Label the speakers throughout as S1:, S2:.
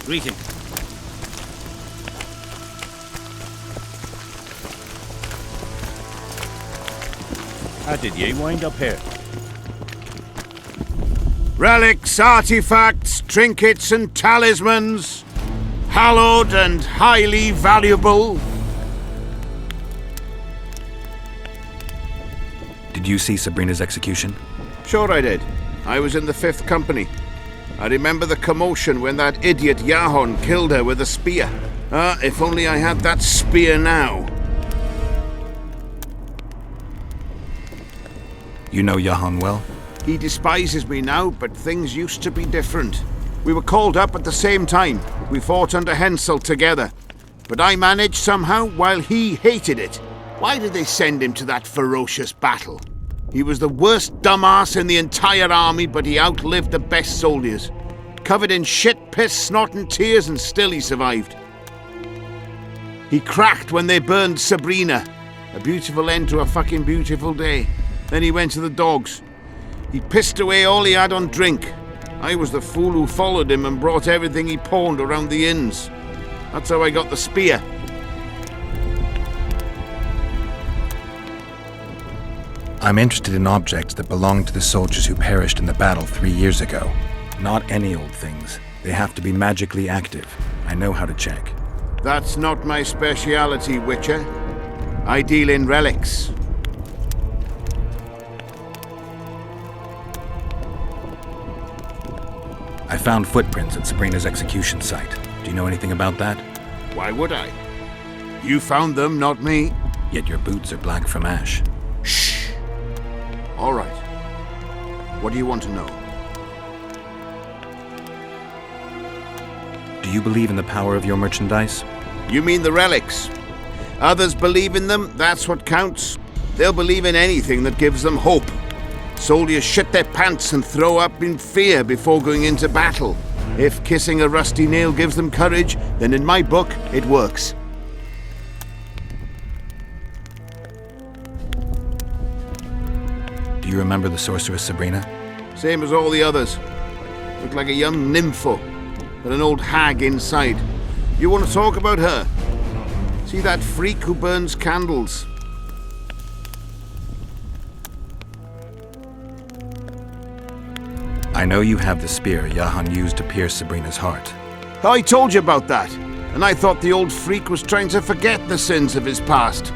S1: Greeting. How did ye wind up here?
S2: Relics, artifacts, trinkets and talismans, hallowed and highly valuable.
S3: Did you see Sabrina's execution?
S2: Sure I did. I was in the 5th Company. I remember the commotion when that idiot Yahon killed her with a spear. If only I had that spear now.
S3: You know Yahon well?
S2: He despises me now, but things used to be different. We were called up at the same time. We fought under Hensel together. But I managed somehow while he hated it. Why did they send him to that ferocious battle? He was the worst dumbass in the entire army, but he outlived the best soldiers. Covered in shit, piss, snot and tears, and still he survived. He cracked when they burned Sabrina. A beautiful end to a fucking beautiful day. Then he went to the dogs. He pissed away all he had on drink. I was the fool who followed him and brought everything he pawned around the inns. That's how I got the spear.
S3: I'm interested in objects that belong to the soldiers who perished in the battle 3 years ago. Not any old things. They have to be magically active. I know how to check.
S2: That's not my speciality, Witcher. I deal in relics.
S3: I found footprints at Sabrina's execution site. Do you know anything about that?
S2: Why would I? You found them, not me.
S3: Yet your boots are black from ash.
S2: Shh. All right. What do you want to know?
S3: Do you believe in the power of your merchandise?
S2: You mean the relics? Others believe in them, that's what counts. They'll believe in anything that gives them hope. Soldiers shit their pants and throw up in fear before going into battle. If kissing a rusty nail gives them courage, then in my book, it works.
S3: Do you remember the sorceress Sabrina?
S2: Same as all the others. Looked like a young nympho, but an old hag inside. You want to talk about her? See that freak who burns candles?
S3: I know you have the spear Yahon used to pierce Sabrina's heart.
S2: I told you about that, and I thought the old freak was trying to forget the sins of his past.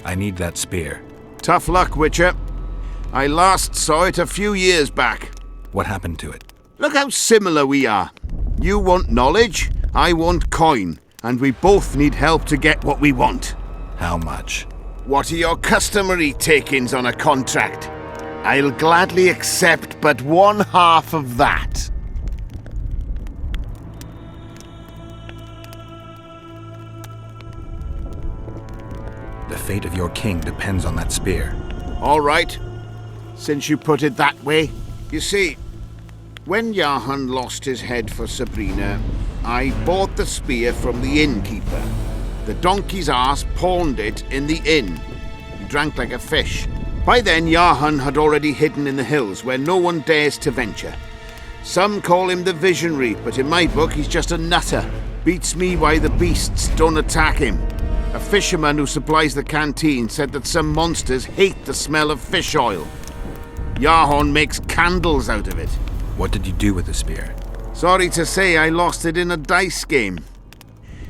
S3: I need that spear.
S2: Tough luck, Witcher. I last saw it a few years back.
S3: What happened to it?
S2: Look how similar we are. You want knowledge, I want coin, and we both need help to get what we want.
S3: How much?
S2: What are your customary takings on a contract? I'll gladly accept but 1/2 of that.
S3: The fate of your king depends on that spear.
S2: All right, since you put it that way. You see, when Yahon lost his head for Sabrina, I bought the spear from the innkeeper. The donkey's ass pawned it in the inn. He drank like a fish. By then, Yahon had already hidden in the hills where no one dares to venture. Some call him the visionary, but in my book, he's just a nutter. Beats me why the beasts don't attack him. A fisherman who supplies the canteen said that some monsters hate the smell of fish oil. Yahon makes candles out of it.
S3: What did you do with the spear?
S2: Sorry to say I lost it in a dice game.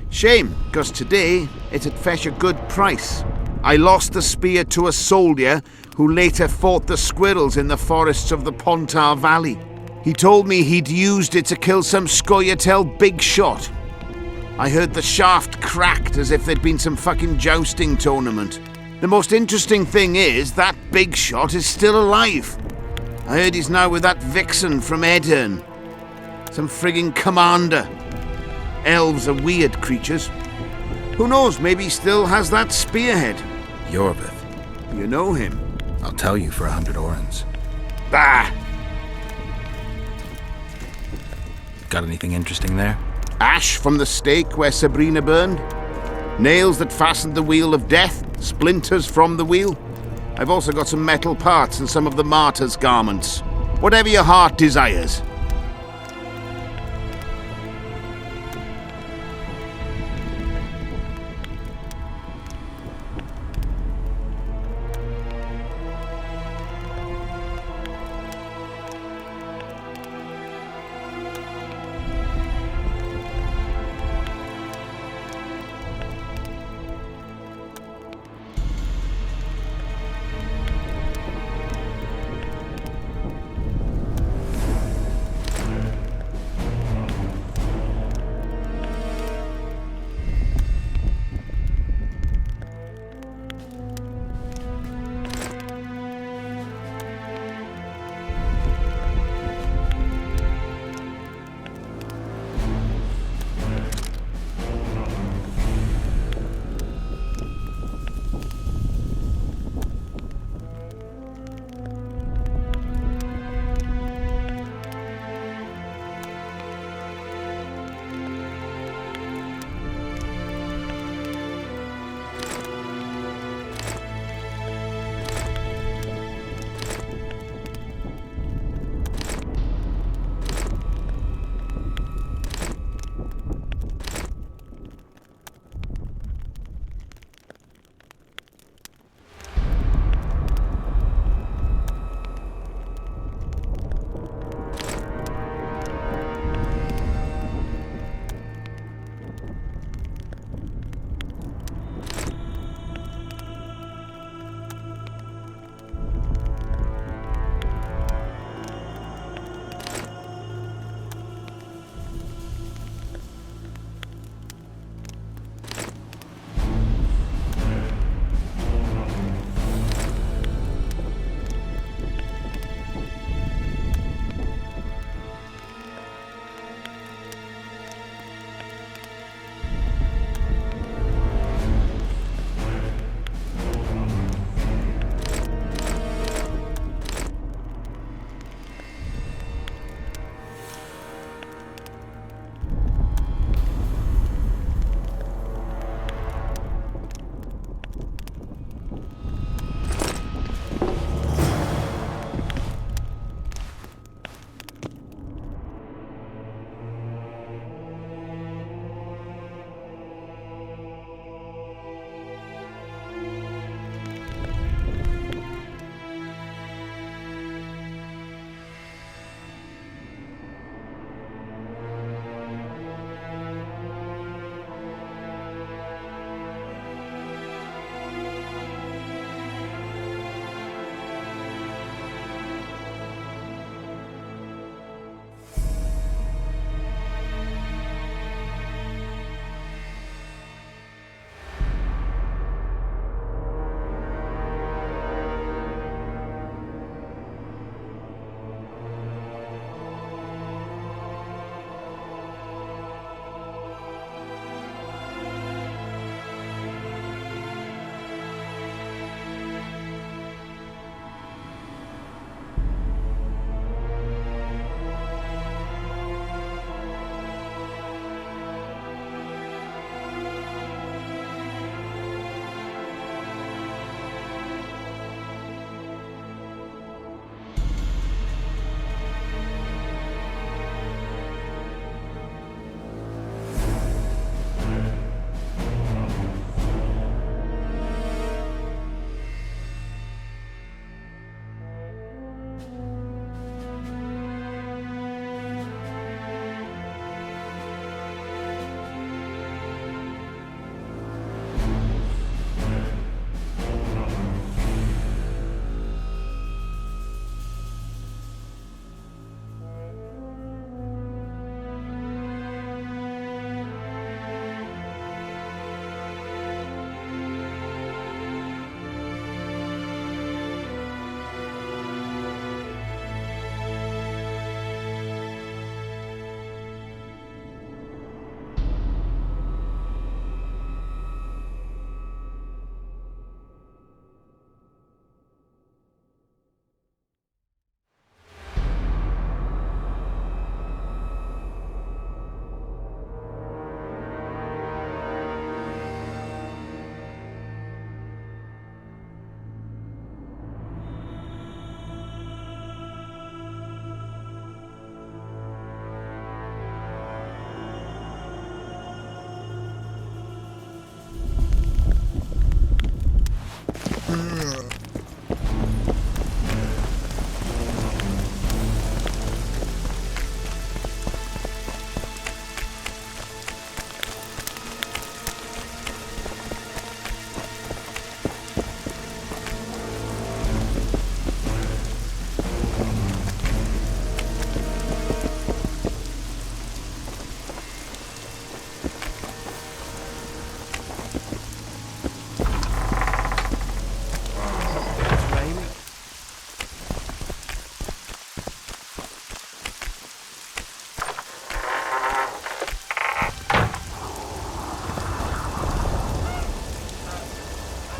S2: Shame, because today it'd fetch a good price. I lost the spear to a soldier who later fought the squirrels in the forests of the Pontar Valley. He told me he'd used it to kill some Scoia'tael big shot. I heard the shaft cracked as if there'd been some fucking jousting tournament. The most interesting thing is that big shot is still alive. I heard he's now with that vixen from Edirn. Some frigging commander. Elves are weird creatures. Who knows, maybe he still has that spearhead.
S3: Yorvith.
S2: You know him?
S3: I'll tell you for 100 orens.
S2: Bah!
S3: Got anything interesting there?
S2: Ash from the stake where Sabrina burned. Nails that fastened the wheel of death. Splinters from the wheel. I've also got some metal parts and some of the martyr's garments. Whatever your heart desires.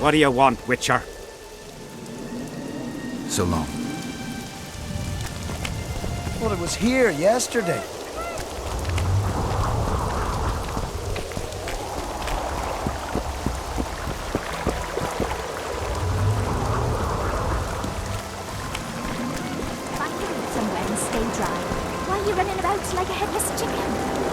S4: What do you want, Witcher?
S3: So long.
S5: Well, it was here yesterday.
S6: Find your feet somewhere and stay dry. Why are you running about like a headless chicken?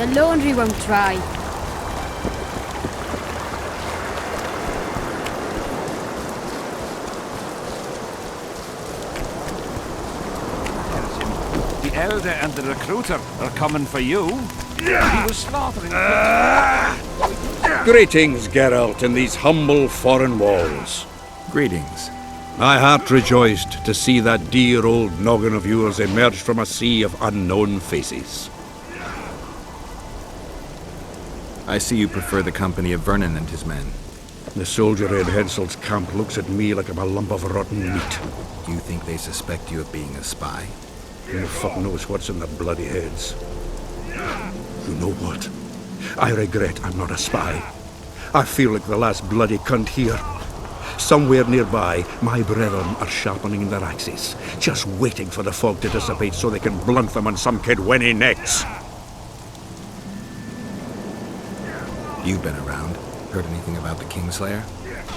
S4: The laundry won't dry.
S1: The elder and the recruiter are coming for you. He was slaughtering.
S7: Greetings, Geralt, in these humble foreign walls.
S3: Greetings.
S7: My heart rejoiced to see that dear old noggin of yours emerge from a sea of unknown faces.
S3: I see you prefer the company of Vernon and his men.
S7: The soldier in Hensel's camp looks at me like I'm a lump of rotten meat.
S3: You think they suspect you of being a spy?
S7: Who the fuck knows what's in their bloody heads? You know what? I regret I'm not a spy. I feel like the last bloody cunt here. Somewhere nearby, my brethren are sharpening their axes, just waiting for the fog to dissipate so they can blunt them on some kid when he necks.
S3: You've been around. Heard anything about the Kingslayer?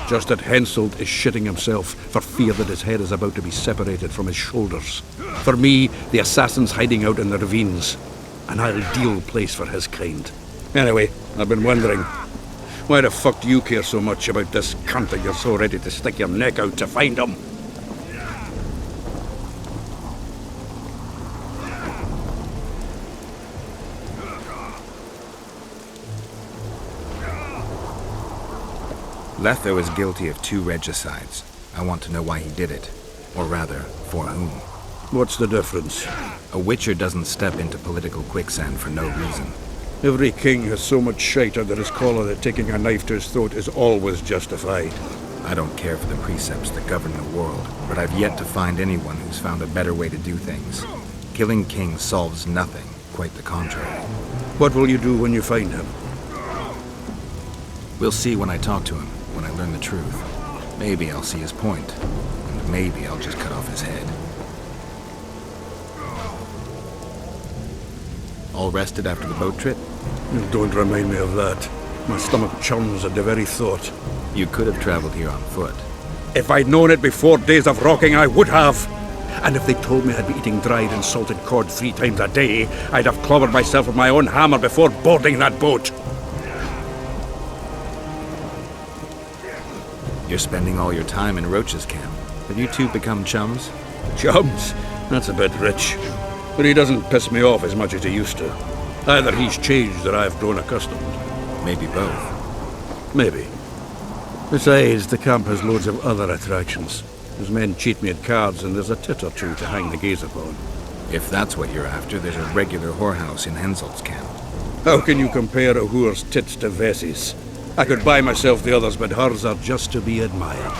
S7: Just that Henselt is shitting himself for fear that his head is about to be separated from his shoulders. For me, the assassin's hiding out in the ravines. An ideal place for his kind. Anyway, I've been wondering, why the fuck do you care so much about this cunt that you're so ready to stick your neck out to find him?
S3: Letho is guilty of 2 regicides. I want to know why he did it. Or rather, for whom.
S7: What's the difference?
S3: A witcher doesn't step into political quicksand for no reason.
S7: Every king has so much shite under his collar that taking a knife to his throat is always justified.
S3: I don't care for the precepts that govern the world, but I've yet to find anyone who's found a better way to do things. Killing kings solves nothing, quite the contrary.
S7: What will you do when you find him?
S3: We'll see when I talk to him, when I learn the truth. Maybe I'll see his point, and maybe I'll just cut off his head. All rested after the boat trip?
S7: Don't remind me of that. My stomach churns at the very thought.
S3: You could have traveled here on foot.
S7: If I'd known it before days of rocking, I would have. And if they told me I'd be eating dried and salted cod 3 times a day, I'd have clobbered myself with my own hammer before boarding that boat.
S3: You're spending all your time in Roach's camp. Have you two become chums?
S7: Chums? That's a bit rich. But he doesn't piss me off as much as he used to. Either he's changed or I've grown accustomed.
S3: Maybe both.
S7: Maybe. Besides, the camp has loads of other attractions. His men cheat me at cards, and there's a tit or two to hang the gaze upon.
S3: If that's what you're after, there's a regular whorehouse in Henselt's camp.
S7: How can you compare a whore's tits to Vessi's? I could buy myself the others, but hers are just to be admired.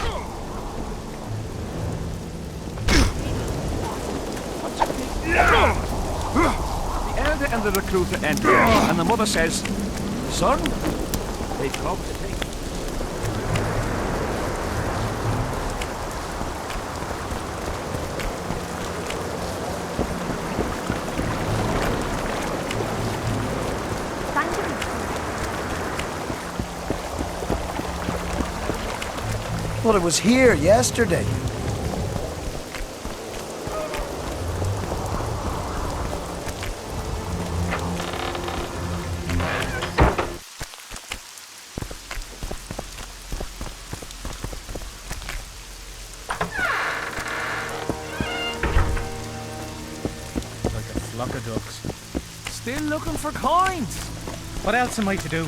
S1: The elder and the recruiter enter, and the mother says, "Son, they come to take."
S6: Thank you.
S5: Well, it was here yesterday.
S1: Like a flock of ducks. Still looking for coins. What else am I to do?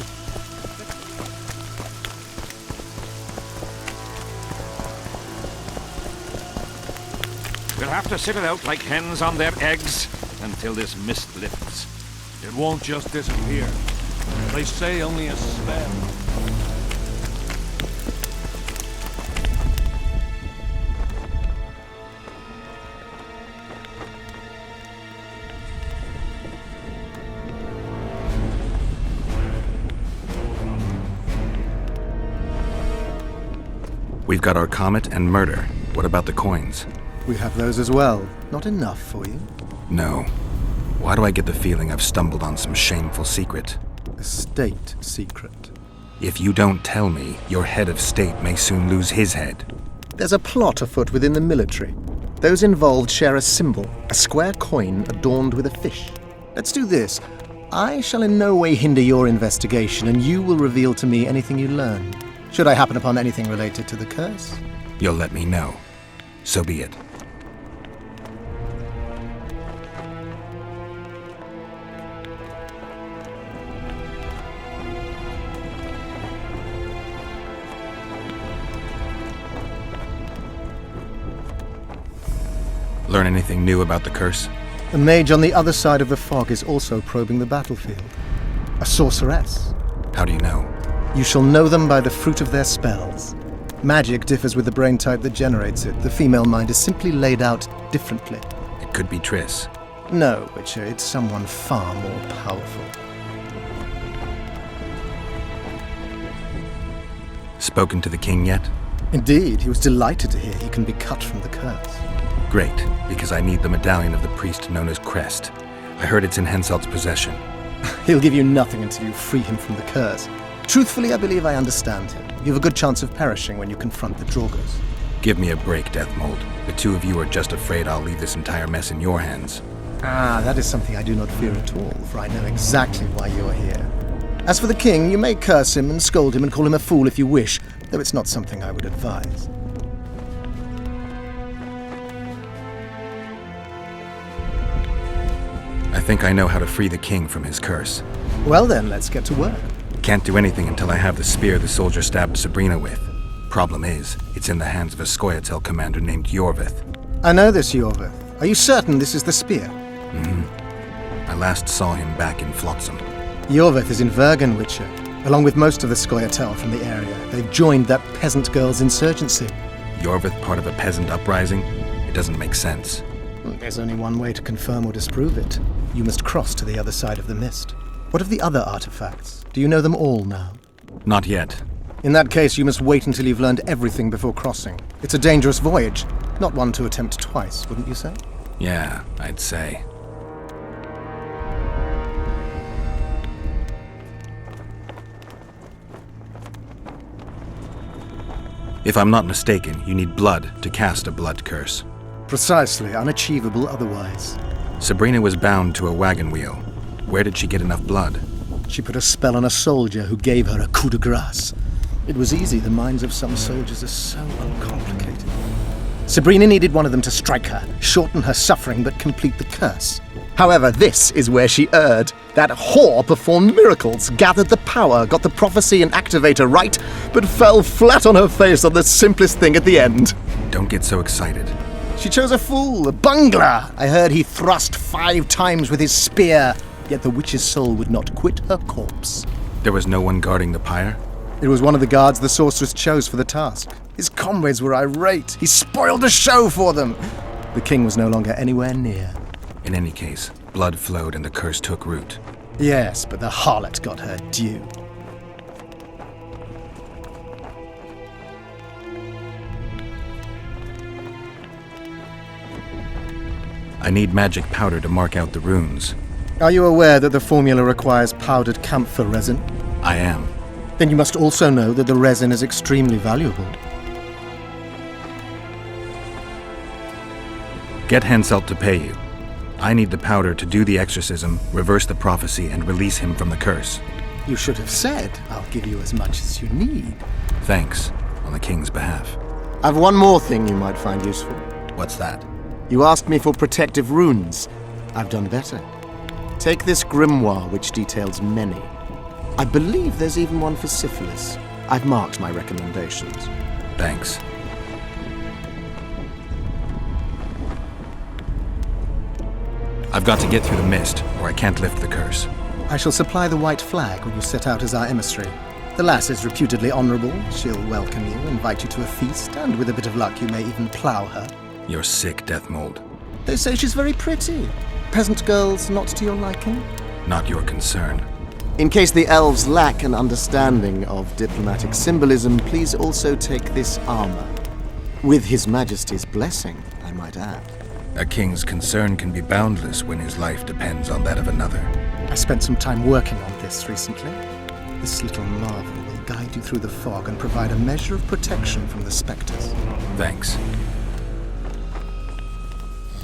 S1: We'll have to sit it out like hens on their eggs until this mist lifts. It won't just disappear. They say only a spell.
S3: We've got our comet and murder. What about the coins?
S8: We have those as well. Not enough for you?
S3: No. Why do I get the feeling I've stumbled on some shameful secret?
S8: A state secret.
S3: If you don't tell me, your head of state may soon lose his head.
S8: There's a plot afoot within the military. Those involved share a symbol, a square coin adorned with a fish. Let's do this. I shall in no way hinder your investigation, and you will reveal to me anything you learn. Should I happen upon anything related to the curse?
S3: You'll let me know. So be it. Learn anything new about the curse?
S8: The mage on the other side of the fog is also probing the battlefield. A sorceress.
S3: How do you know?
S8: You shall know them by the fruit of their spells. Magic differs with the brain type that generates it. The female mind is simply laid out differently.
S3: It could be Triss.
S8: No, Witcher, it's someone far more powerful.
S3: Spoken to the king yet?
S8: Indeed, he was delighted to hear he can be cut from the curse.
S3: Great, because I need the medallion of the priest known as Crest. I heard it's in Henselt's possession.
S8: He'll give you nothing until you free him from the curse. Truthfully, I believe I understand him. You have a good chance of perishing when you confront the Draugrs.
S3: Give me a break, Deathmold. The two of you are just afraid I'll leave this entire mess in your hands.
S8: Ah, that is something I do not fear at all, for I know exactly why you're here. As for the king, you may curse him and scold him and call him a fool if you wish, though it's not something I would advise.
S3: I think I know how to free the king from his curse.
S8: Well then, let's get to work.
S3: Can't do anything until I have the spear the soldier stabbed Sabrina with. Problem is, it's in the hands of a Scoia'tael commander named Yorvith.
S8: I know this, Yorvith. Are you certain this is the spear?
S3: I last saw him back in Flotsam.
S8: Yorvith is in Vergen, Witcher, along with most of the Scoia'tael from the area. They've joined that peasant girl's insurgency.
S3: Yorvith part of a peasant uprising? It doesn't make sense.
S8: There's only one way to confirm or disprove it. You must cross to the other side of the mist. What of the other artifacts? Do you know them all now?
S3: Not yet.
S8: In that case, you must wait until you've learned everything before crossing. It's a dangerous voyage, not one to attempt twice, wouldn't you say?
S3: Yeah, I'd say. If I'm not mistaken, you need blood to cast a blood curse.
S8: Precisely, unachievable otherwise.
S3: Sabrina was bound to a wagon wheel. Where did she get enough blood?
S8: She put a spell on a soldier who gave her a coup de grace. It was easy, the minds of some soldiers are so uncomplicated. Sabrina needed one of them to strike her, shorten her suffering, but complete the curse. However, this is where she erred. That whore performed miracles, gathered the power, got the prophecy and activator right, but fell flat on her face on the simplest thing at the end.
S3: Don't get so excited.
S8: She chose a fool, a bungler. I heard he thrust 5 times with his spear, yet the witch's soul would not quit her corpse.
S3: There was no one guarding the pyre?
S8: It was one of the guards the sorceress chose for the task. His comrades were irate. He spoiled the show for them. The king was no longer anywhere near.
S3: In any case, blood flowed and the curse took root.
S8: Yes, but the harlot got her due.
S3: I need magic powder to mark out the runes.
S8: Are you aware that the formula requires powdered camphor resin?
S3: I am.
S8: Then you must also know that the resin is extremely valuable.
S3: Get Henselt to pay you. I need the powder to do the exorcism, reverse the prophecy, and release him from the curse.
S8: You should have said, I'll give you as much as you need.
S3: Thanks, on the king's behalf.
S8: I've one more thing you might find useful.
S3: What's that?
S8: You asked me for protective runes. I've done better. Take this grimoire, which details many. I believe there's even one for syphilis. I've marked my recommendations.
S3: Thanks. I've got to get through the mist, or I can't lift the curse.
S8: I shall supply the white flag when you set out as our emissary. The lass is reputedly honorable. She'll welcome you, invite you to a feast, and with a bit of luck you may even plough her.
S3: You're sick, Deathmold.
S8: They say she's very pretty. Peasant girls not to your liking?
S3: Not your concern.
S8: In case the elves lack an understanding of diplomatic symbolism, please also take this armor. With His Majesty's blessing, I might add.
S3: A king's concern can be boundless when his life depends on that of another.
S8: I spent some time working on this recently. This little marvel will guide you through the fog and provide a measure of protection from the specters.
S3: Thanks.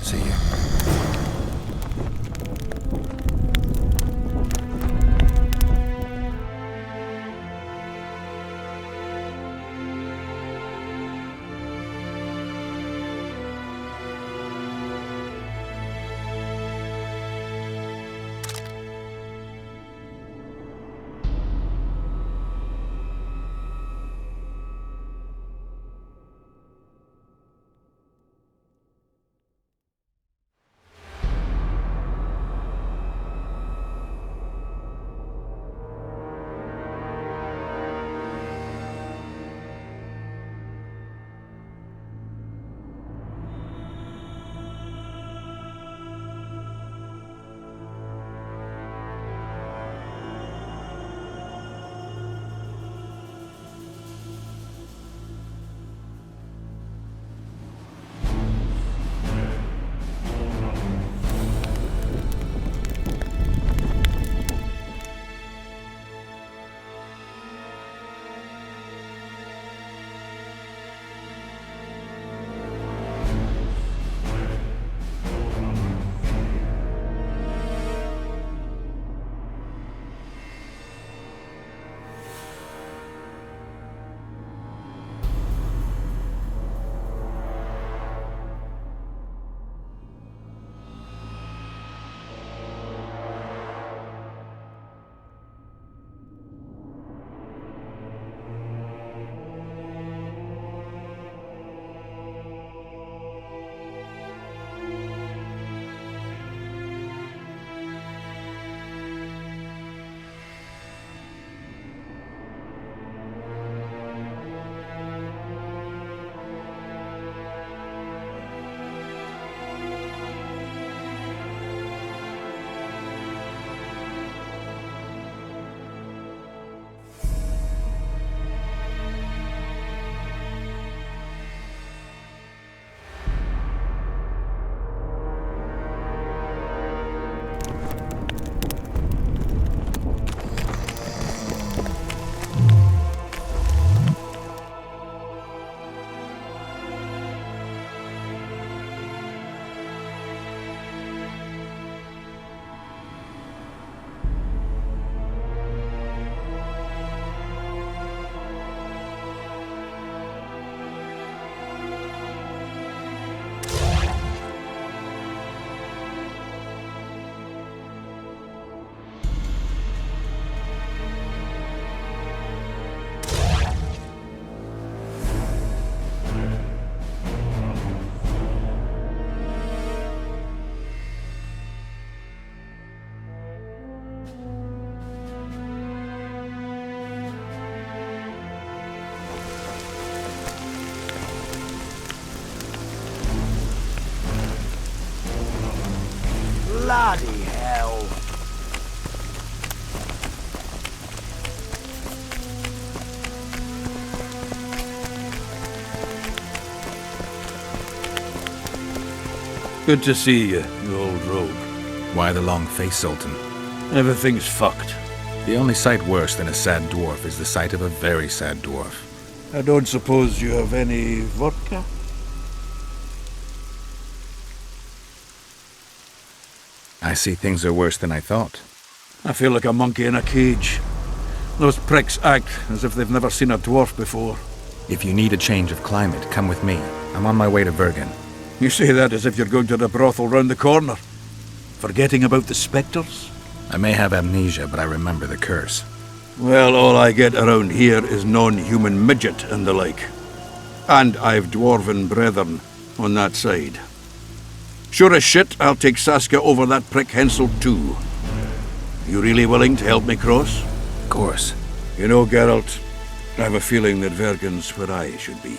S3: See you.
S7: Good to see you, you old rogue.
S3: Why the long face, Sultan?
S7: Everything's fucked.
S3: The only sight worse than a sad dwarf is the sight of a very sad dwarf.
S7: I don't suppose you have any vodka?
S3: I see things are worse than I thought.
S7: I feel like a monkey in a cage. Those pricks act as if they've never seen a dwarf before.
S3: If you need a change of climate, come with me. I'm on my way to Vergen.
S7: You say that as if you're going to the brothel round the corner. Forgetting about the spectres?
S3: I may have amnesia, but I remember the curse.
S7: Well, all I get around here is non-human midget and the like. And I've dwarven brethren on that side. Sure as shit, I'll take Saskia over that prick Hensel too. You really willing to help me cross?
S3: Of course.
S7: You know, Geralt, I have a feeling that Vergen's where I should be.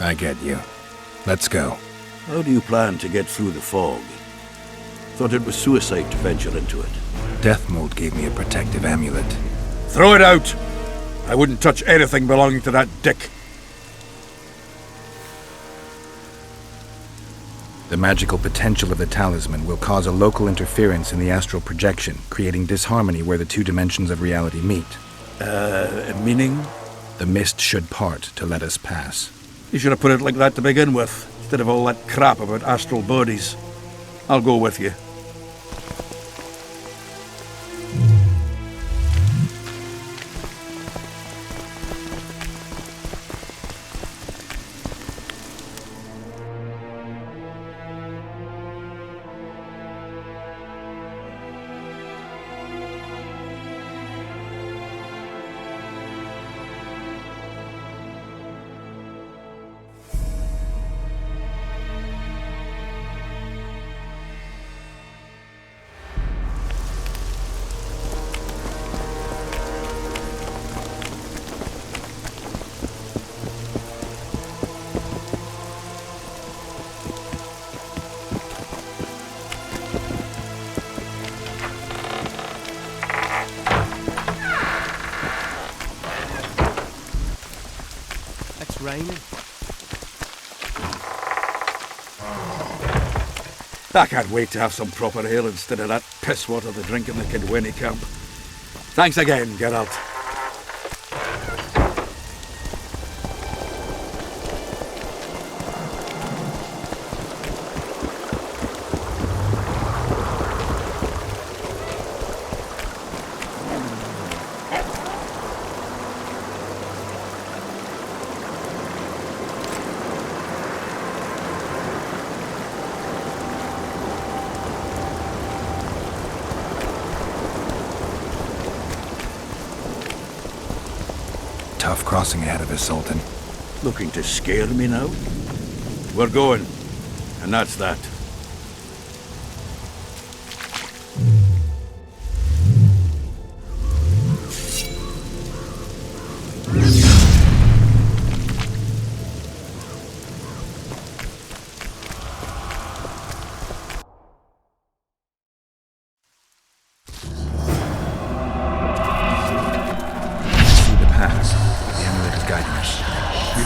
S3: I get you. Let's go.
S7: How do you plan to get through the fog? Thought it was suicide to venture into it.
S3: Death Mold gave me a protective amulet.
S7: Throw it out! I wouldn't touch anything belonging to that dick.
S3: The magical potential of the talisman will cause a local interference in the astral projection, creating disharmony where the two dimensions of reality meet.
S7: Meaning?
S3: The mist should part to let us pass.
S7: You should have put it like that to begin with, instead of all that crap about astral bodies. I'll go with you.
S5: Raining.
S7: I can't wait to have some proper ale instead of that piss water they drink in the Kidweni camp. Thanks again, Geralt.
S3: Tough crossing ahead of us, Sultan.
S7: Looking to scare me now? We're going, and that's that.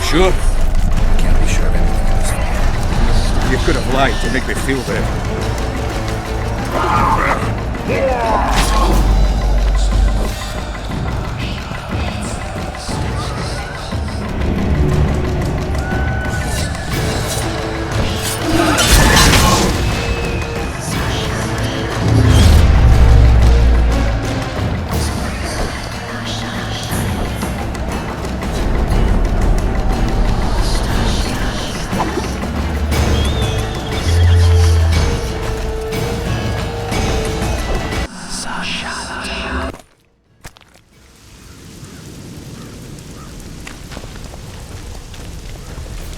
S7: Sure?
S3: I can't be sure of anything in this one.
S7: You could have lied to make me feel better.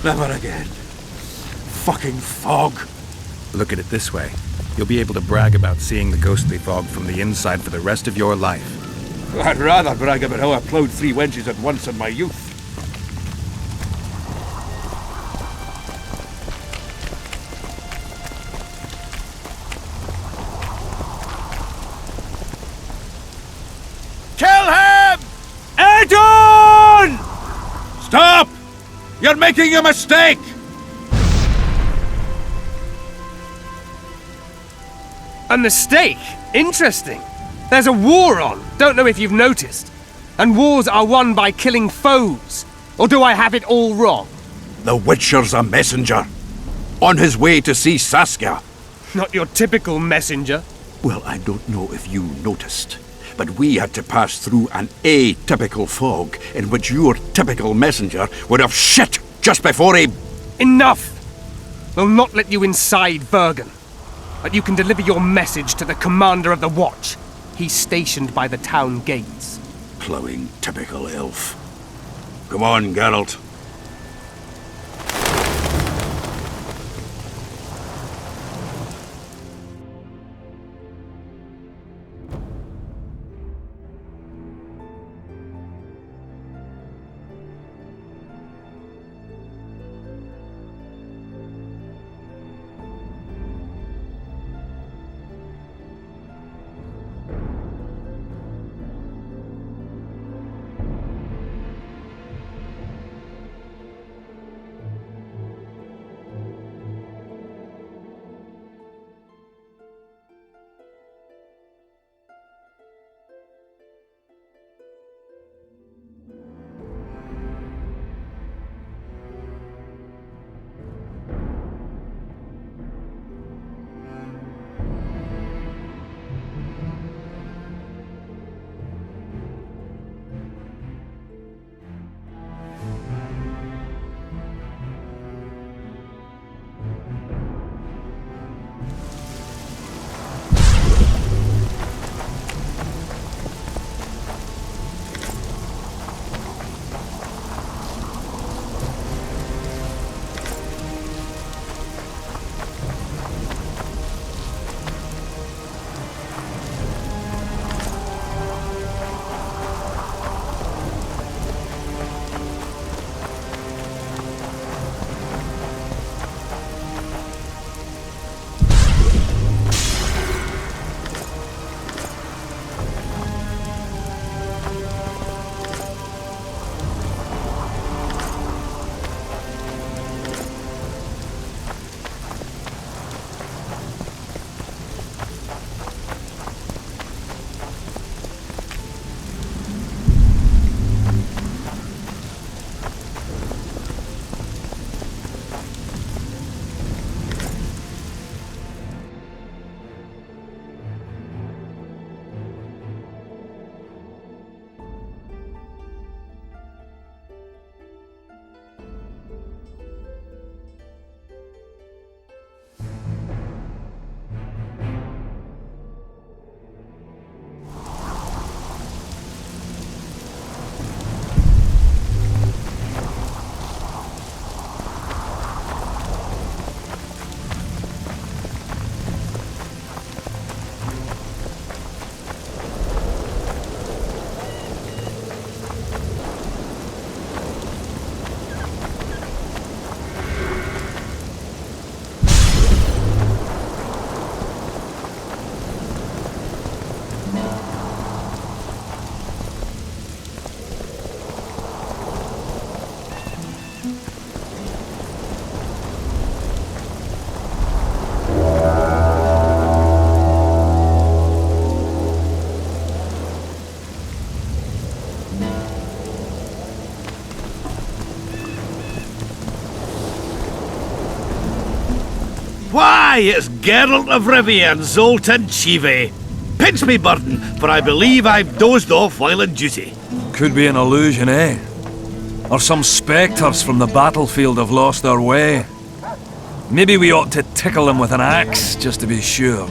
S7: Never again. Fucking fog.
S3: Look at it this way. You'll be able to brag about seeing the ghostly fog from the inside for the rest of your life.
S7: I'd rather brag about how I ploughed 3 wenches at once in my youth. Kill him! Anton! Stop! You're making a mistake!
S4: A mistake? Interesting. There's a war on, don't know if you've noticed. And wars are won by killing foes. Or do I have it all wrong?
S7: The Witcher's a messenger. On his way to see Saskia.
S4: Not your typical messenger.
S7: Well, I don't know if you noticed, but we had to pass through an atypical fog in which your typical messenger would have shit just before he...
S4: Enough! We'll not let you inside Bergen. But you can deliver your message to the commander of the watch. He's stationed by the town gates.
S7: Plowing typical elf. Come on, Geralt.
S9: Why, it's Geralt of Rivia and Zoltan Chive. Pinch me, Burton, for I believe I've dozed off while on duty.
S1: Could be an illusion, eh? Or some spectres from the battlefield have lost their way. Maybe we ought to tickle them with an axe, just to be sure.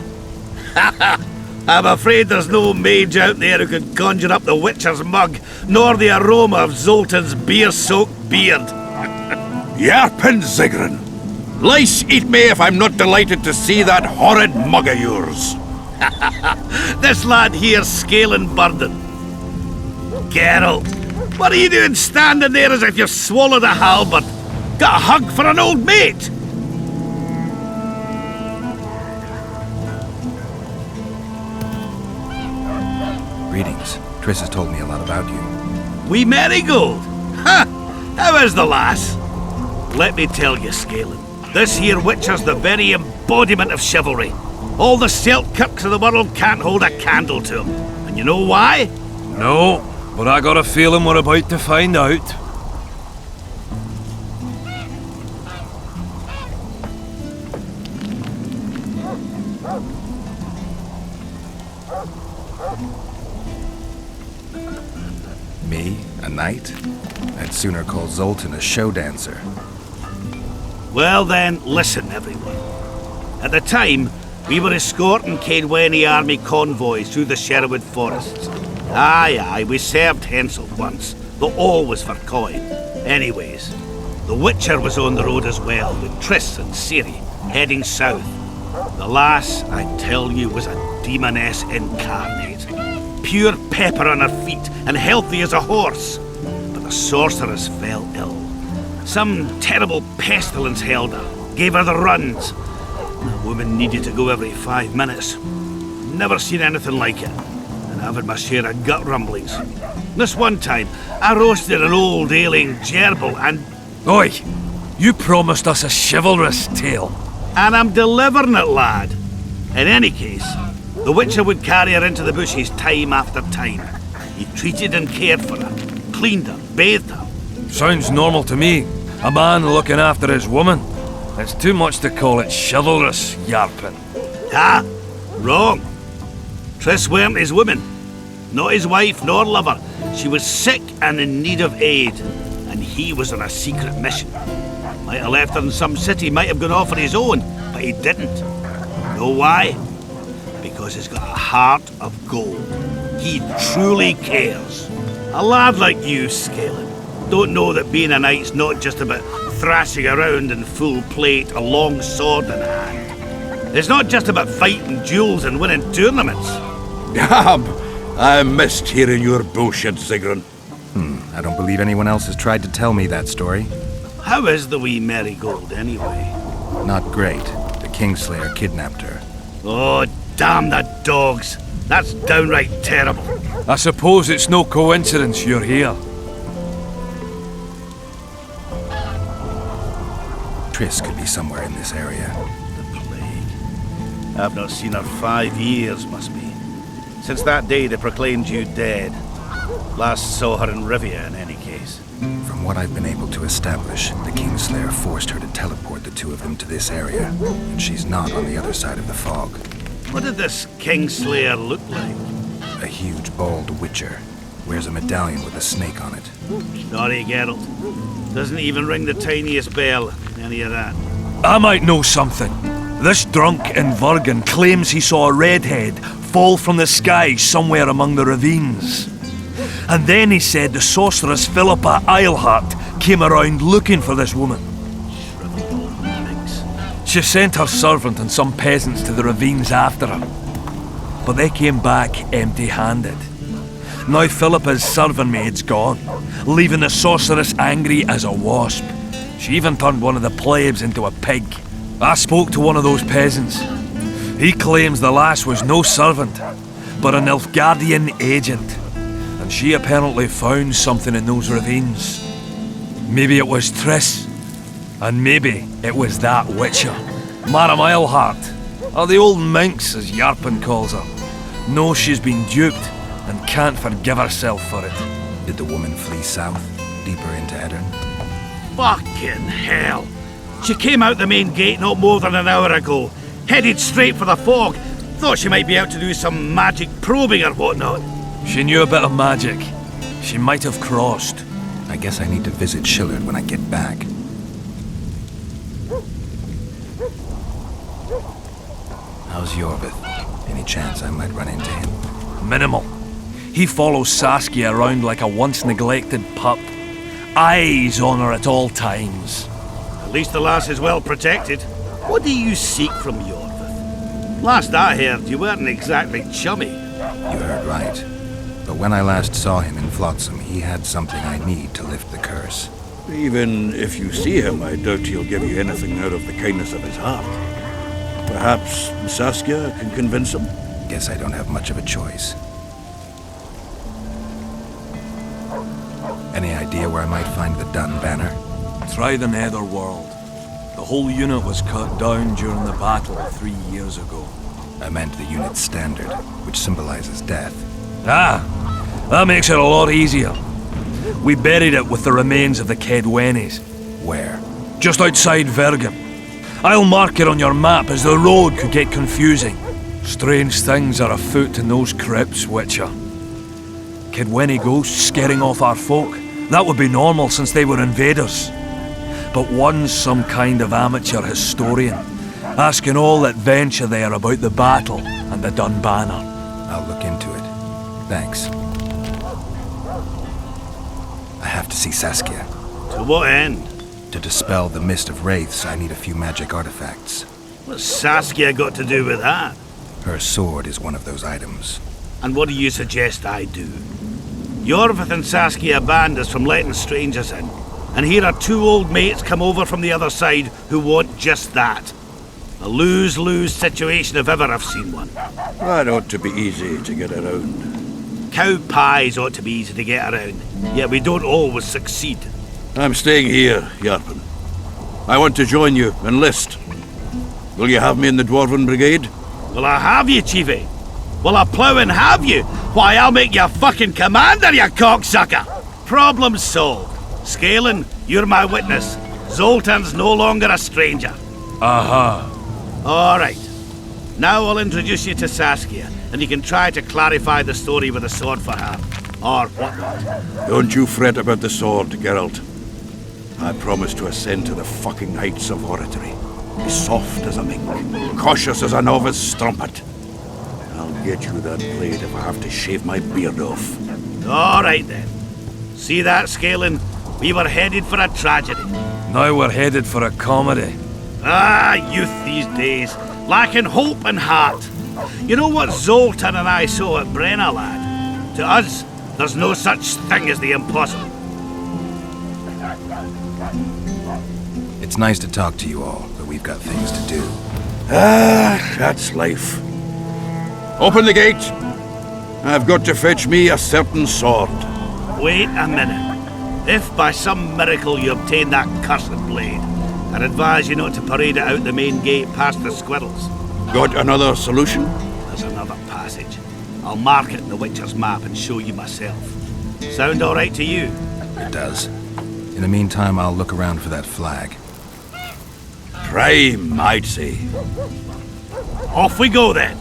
S9: I'm afraid there's no mage out there who can conjure up the Witcher's mug, nor the aroma of Zoltan's beer-soaked beard.
S7: Yarpin Zigrin! Lice eat me if I'm not delighted to see that horrid mug of yours.
S9: This lad here's scaling burden. Geralt, what are you doing standing there as if you've swallowed a halberd? Got a hug for an old mate?
S3: Greetings. Triss has told me a lot about you.
S9: Wee Marigold? Ha! How is the lass? Let me tell you, Scalen, this here Witcher's the very embodiment of chivalry. All the Selkirks of the world can't hold a candle to him. And you know why?
S1: No, but I got a feeling we're about to find out.
S3: Me, a knight? I'd sooner call Zoltan a show dancer.
S9: Well then, listen everyone. At the time, we were escorting Caedwene army convoys through the Sherwood forests. Aye, we served Hensel once, but always for coin. Anyways, the Witcher was on the road as well, with Triss and Ciri, heading south. The lass, I tell you, was a demoness incarnate. Pure pepper on her feet, and healthy as a horse. But the sorceress fell ill. Some terrible pestilence held her, gave her the runs. The woman needed to go every 5 minutes. Never seen anything like it. And I've had my share of gut rumblings. This one time, I roasted an old ailing gerbil and...
S1: Oi! You promised us a chivalrous tale.
S9: And I'm delivering it, lad. In any case, the Witcher would carry her into the bushes time after time. He treated and cared for her, cleaned her, bathed her.
S1: Sounds normal to me. A man looking after his woman. It's too much to call it chivalrous, Yarpin.
S9: Ah, wrong. Triss weren't his woman. Not his wife nor lover. She was sick and in need of aid. And he was on a secret mission. Might have left her in some city, might have gone off on his own, but he didn't. Know why? Because he's got a heart of gold. He truly cares. A lad like you, Scalen, don't know that being a knight's not just about thrashing around in full plate, a long sword in hand. It's not just about fighting duels and winning tournaments.
S7: I missed hearing your bullshit, Sigrun.
S3: I don't believe anyone else has tried to tell me that story.
S9: How is the wee Marigold, anyway?
S3: Not great. The Kingslayer kidnapped her.
S9: Oh, damn the dogs. That's downright terrible.
S1: I suppose it's no coincidence you're here.
S3: Triss could be somewhere in this area.
S9: The plague. I've not seen her 5 years, must be. Since that day they proclaimed you dead. Last saw her in Rivia, in any case.
S3: From what I've been able to establish, the Kingslayer forced her to teleport the two of them to this area, and she's not on the other side of the fog.
S9: What did this Kingslayer look like?
S3: A huge, bald witcher. Wears a medallion with a snake on it.
S9: Naughty Geralt. Doesn't even ring the tiniest bell, any of that.
S1: I might know something. This drunk in Vergen claims he saw a redhead fall from the sky somewhere among the ravines. And then he said the sorceress Philippa Eilhart came around looking for this woman.
S9: Shriveled old mimics.
S1: She sent her servant and some peasants to the ravines after her. But they came back empty-handed. Now Philippa's servant maid's gone, leaving the sorceress angry as a wasp. She even turned one of the plebs into a pig. I spoke to one of those peasants. He claims the lass was no servant, but an Nilfgaardian agent. And she apparently found something in those ravines. Maybe it was Triss. And maybe it was that Witcher. Madame Eilhart, or the old minx as Yarpin calls her. Knows she's been duped and can't forgive herself for it.
S3: Did the woman flee south, deeper into Edirn?
S9: Fucking hell! She came out the main gate not more than an hour ago, headed straight for the fog. Thought she might be out to do some magic probing or whatnot.
S1: She knew a bit of magic. She might have crossed.
S3: I guess I need to visit Shillard when I get back. How's Yorvith? Any chance I might run into him?
S1: Minimal. He follows Saskia around like a once-neglected pup. Eyes on her at all times.
S9: At least the lass is well protected. What do you seek from Yorvith? Last I heard, you weren't exactly chummy.
S3: You heard right. But when I last saw him in Flotsam, he had something I need to lift the curse.
S7: Even if you see him, I doubt he'll give you anything out of the kindness of his heart. Perhaps Saskia can convince him?
S3: Guess I don't have much of a choice. Any idea where I might find the Dun banner?
S1: Try the Netherworld. The whole unit was cut down during the battle 3 years ago.
S3: I meant the unit's standard, which symbolizes death.
S1: Ah, that makes it a lot easier. We buried it with the remains of the Kedwenis.
S3: Where?
S1: Just outside Vergen. I'll mark it on your map as the road could get confusing. Strange things are afoot in those crypts, Witcher. Kedweni ghosts scaring off our folk. That would be normal since they were invaders. But one's some kind of amateur historian, asking all that venture there about the battle and the Dun Banner.
S3: I'll look into it. Thanks. I have to see Saskia.
S9: To what end?
S3: To dispel the mist of wraiths, I need a few magic artifacts.
S9: What's Saskia got to do with that?
S3: Her sword is one of those items.
S9: And what do you suggest I do? Yorvith and Saskia banned us from letting strangers in. And here are two old mates come over from the other side who want just that. A lose-lose situation if ever I've seen one.
S7: That ought to be easy to get around.
S9: Cow pies ought to be easy to get around, yet we don't always succeed.
S7: I'm staying here, Yarpen. I want to join you, enlist. Will you have me in the Dwarven Brigade?
S9: Will I have you, Chiefy? Will I plough and have you? Why, I'll make you a fucking commander, you cocksucker! Problem solved. Scalen, you're my witness. Zoltan's no longer a stranger.
S1: Aha.
S9: All right. Now I'll introduce you to Saskia, and you can try to clarify the story with a sword for her. Or whatnot.
S7: Don't you fret about the sword, Geralt. I promise to ascend to the fucking heights of oratory. Be soft as a mink, cautious as a novice strumpet. I'll get you that blade if I have to shave my beard off.
S9: All right then. See that, Scalen? We were headed for a tragedy.
S1: Now we're headed for a comedy.
S9: Ah, youth these days, lacking hope and heart. You know what Zoltan and I saw at Brenna, lad? To us, there's no such thing as the impossible.
S3: It's nice to talk to you all, but we've got things to do.
S7: Ah, that's life. Open the gate. I've got to fetch me a certain sword.
S9: Wait a minute. If by some miracle you obtain that cursed blade, I'd advise you not to parade it out the main gate past the squirrels.
S7: Got another solution?
S9: There's another passage. I'll mark it in the Witcher's map and show you myself. Sound all right to you?
S3: It does. In the meantime, I'll look around for that flag.
S7: Prime, I'd say.
S9: Off we go then.